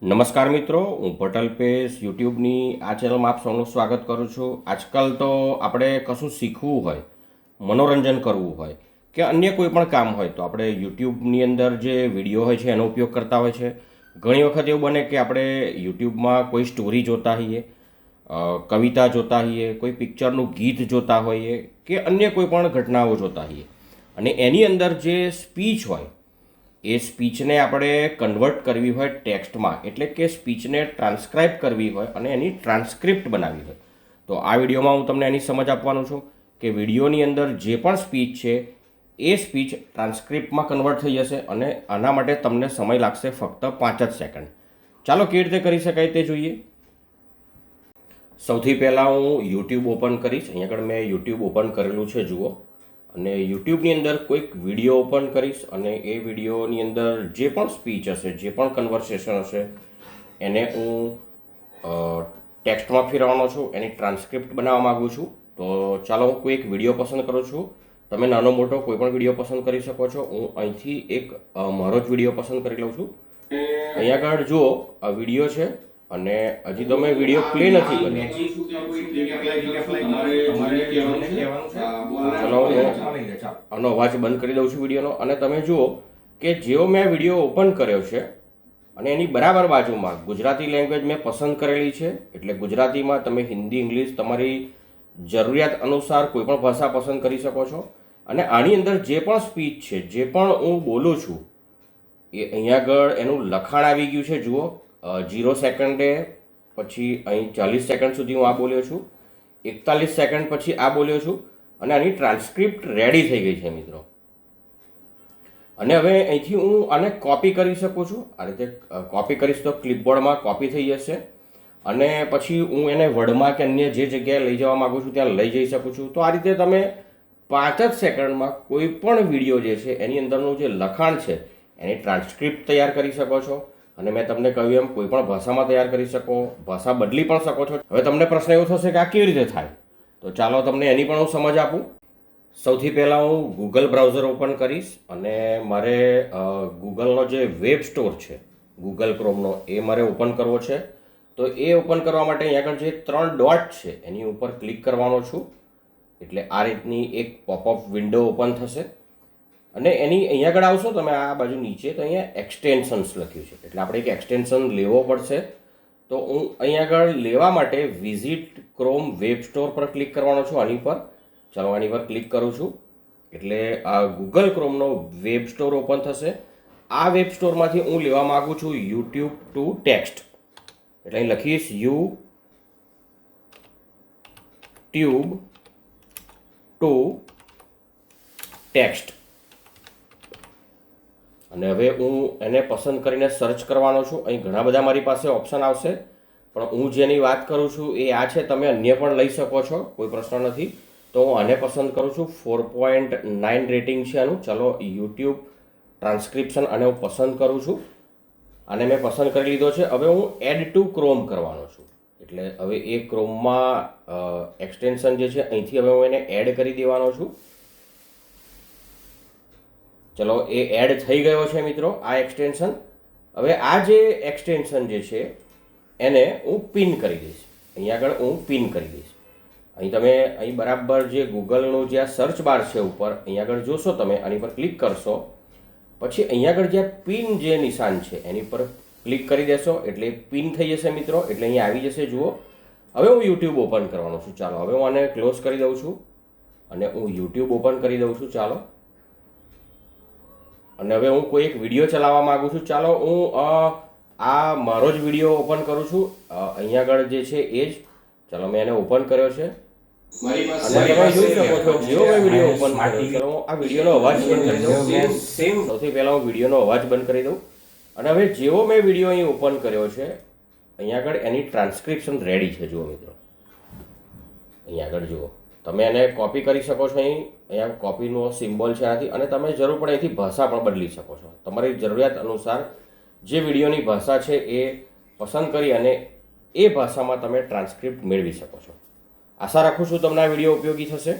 નમસ્કાર મિત્રો, હું પટેલ પેસ યુટ્યુબની આ ચેનલમાં આપ સૌનું સ્વાગત કરું છું. આજકાલ તો આપણે કશું શીખવું હોય, મનોરંજન કરવું હોય કે અન્ય કોઈ પણ કામ હોય તો આપણે યુટ્યુબની અંદર જે વિડીયો હોય છે એનો ઉપયોગ કરતા હોય છે. ઘણી વખત એવું બને કે આપણે યુટ્યુબમાં કોઈ સ્ટોરી જોતા હોઈએ, કવિતા જોતા હોઈએ, કોઈ પિક્ચરનું ગીત જોતા હોઈએ કે અન્ય કોઈ પણ ઘટનાઓ જોતા હોઈએ અને એની અંદર જે સ્પીચ હોય એ સ્પીચને આપણે કન્વર્ટ કરવી હોય ટેક્સ્ટમાં, એટલે કે સ્પીચને ટ્રાન્સક્રાઇબ કરવી હોય અને એની ટ્રાન્સક્રિપ્ટ બનાવવી હોય તો આ વિડીયોમાં હું તમને એની સમજ આપવાનું છું કે વિડીયોની અંદર જે પણ સ્પીચ છે એ સ્પીચ ટ્રાન્સક્રિપ્ટમાં કન્વર્ટ થઈ જશે અને આના માટે તમને સમય લાગશે ફક્ત 5 જ સેકન્ડ. ચાલો કેવી રીતે કરી શકાય તે જોઈએ. સૌથી પહેલાં હું યુટ્યુબ ઓપન કરીશ. અહીંયા આગળ મેં યુટ્યુબ ઓપન કરેલું છે, જુઓ. અને યુટ્યુબની અંદર કોઈક વિડીયો ઓપન કરીશ અને એ વિડીયોની અંદર જે પણ સ્પીચ હશે, જે પણ કન્વર્સેશન હશે એને હું ટેક્સ્ટમાં ફેરવવાનો છું, એની ટ્રાન્સક્રિપ્ટ બનાવવા માગું છું. તો ચાલો હું કોઈ એક વિડીયો પસંદ કરું છું. તમે નાનો મોટો કોઈ પણ વિડીયો પસંદ કરી શકો છો. હું અહીંથી એક મારો જ વિડીયો પસંદ કરી લઉં છું. અહીંયા આગળ જુઓ, આ વિડીયો છે અને હજી તો મેં વિડીયો પ્લે નથી કર્યો. આનો અવાજ બંધ કરી દઉં છું વિડીયોનો. અને તમે જુઓ કે જેવો મેં વિડીયો ઓપન કર્યો છે અને એની બરાબર બાજુમાં ગુજરાતી લેંગ્વેજ મેં પસંદ કરેલી છે, એટલે ગુજરાતીમાં તમે હિન્દી, ઇંગ્લિશ તમારી જરૂરિયાત અનુસાર કોઈ પણ ભાષા પસંદ કરી શકો છો. અને આની અંદર જે પણ સ્પીચ છે, જે પણ હું બોલું છું એ અહીંયા આગળ એનું લખાણ આવી ગયું છે. જુઓ, 0 સેકન્ડે પછી અહીં 40 સેકન્ડ સુધી હું આ બોલ્યો છું, 41 સેકન્ડ પછી આ બોલ્યો છું અને આની ટ્રાન્સક્રિપ્ટ રેડી થઈ ગઈ છે મિત્રો. અને હવે અહીંથી હું આને કોપી કરી શકું છું. આ રીતે કોપી કરીશ તો ક્લિપબોર્ડમાં કોપી થઈ જશે અને પછી હું એને વર્ડમાં કે અન્ય જે જગ્યાએ લઈ જવા માગું છું ત્યાં લઈ જઈ શકું છું. તો આ રીતે તમે 5 જ સેકન્ડમાં કોઈ પણ વિડીયો જે છે એની અંદરનું જે લખાણ છે એની ટ્રાન્સક્રિપ્ટ તૈયાર કરી શકો છો. અને મેં તમને કહ્યું એમ કોઈ પણ ભાષામાં તૈયાર કરી શકો, ભાષા બદલી પણ શકો છો. હવે તમને પ્રશ્ન એવો થશે કે આ કેવી રીતે થાય, તો ચાલો તમને એની પણ હું સમજ આપું. સૌથી પહેલાં હું ગૂગલ બ્રાઉઝર ઓપન કરીશ અને મારે ગૂગલનો જે વેબ સ્ટોર છે ગૂગલ ક્રોમનો એ મારે ઓપન કરવો છે. તો એ ઓપન કરવા માટે અહીંયા આગળ જે 3 ડોટ છે એની ઉપર ક્લિક કરવાનો છું, એટલે આ રીતની એક પોપઅપ વિન્ડો ઓપન થશે. અને એની અહીંયા આગળ આવશો તમે આ બાજુ નીચે, તો અહીંયા એક્સટેન્શન્સ લખ્યું છે, એટલે આપણે એક એક્સટેન્શન લેવો પડશે. તો હું અહીંયા આગળ લેવા માટે વિઝિટ ક્રોમ વેબ સ્ટોર પર ક્લિક કરવાનો છું, આની પર. ચાલો આની પર ક્લિક કરું છું એટલે આ ગૂગલ ક્રોમનો વેબ સ્ટોર ઓપન થશે. આ વેબ સ્ટોરમાંથી હું લેવા માગું છું યુટ્યુબ ટુ ટેક્સ્ટ, એટલે અહીં લખીશ યુટ્યુબ ટુ ટેક્સ્ટ અને હવે હું એને પસંદ કરીને સર્ચ કરવાનો છું. અહીં ઘણા બધા મારી પાસે ઓપ્શન આવશે, પણ હું જેની વાત કરું છું એ આ છે. તમે અન્ય પણ લઈ શકો છો, કોઈ પ્રશ્ન નથી. તો હું આને પસંદ કરું છું. 4.9 રેટિંગ છે આનું. ચાલો યુટ્યુબ ટ્રાન્સક્રિપ્શન અને હું પસંદ કરું છું. આને મેં પસંદ કરી લીધો છે. હવે હું એડ ટુ ક્રોમ કરવાનો છું, એટલે હવે એ ક્રોમમાં એક્સટેન્શન જે છે અહીંથી હવે હું એને એડ કરી દેવાનો છું. ચલો, એ એડ થઈ ગયો છે મિત્રો આ એક્સટેન્શન. હવે આ જે એક્સટેન્શન જે છે એને હું પિન કરી દઈશ. અહીંયા આગળ હું પિન કરી દઈશ. અહીં તમે અહીં બરાબર જે ગૂગલનું જે આ સર્ચ બાર છે ઉપર, અહીંયા આગળ જોશો તમે, આની પર ક્લિક કરશો પછી અહીંયા આગળ જે પિન જે નિશાન છે એની પર ક્લિક કરી દેશો એટલે પિન થઈ જશે મિત્રો. એટલે અહીંયા આવી જશે. જુઓ, હવે હું યુટ્યુબ ઓપન કરવાનો છું. ચાલો હવે હું આને ક્લોઝ કરી દઉં છું અને હું યુટ્યુબ ઓપન કરી દઉં છું. ચાલો, અને હવે હું કોઈ એક વિડીયો ચલાવવા માગું છું. ચાલો હું આ મારો જ વિડીયો ઓપન કરું છું. અહીંયા આગળ જે છે એ જ. ચાલો મેં એને ઓપન કર્યો છે અને તમે જોઈ શકો છો જેવો મેં વિડીયો ઓપન કર્યો. ચાલો હું આ વિડીયોનો અવાજ બંધ કરી દઉં. સૌથી પહેલાં હું વિડીયોનો અવાજ બંધ કરી દઉં અને હવે જેવો મેં વિડીયો અહીં ઓપન કર્યો છે અહીંયા આગળ એની ટ્રાન્સક્રિપ્શન રેડી છે. જુઓ મિત્રો, અહીંયા આગળ જુઓ, તમે એને કોપી કરી શકો છો. અહીંયા કોપીનો સિમ્બોલ છે આથી. અને તમે જરૂર પડે અહીંથી ભાષા પણ બદલી શકો છો. તમારી જરૂરિયાત અનુસાર જે વિડીયોની ભાષા છે એ પસંદ કરી અને એ ભાષામાં તમે ટ્રાન્સક્રિપ્ટ મેળવી શકો છો. આશા રાખું છું તમને આ વિડીયો ઉપયોગી થશે.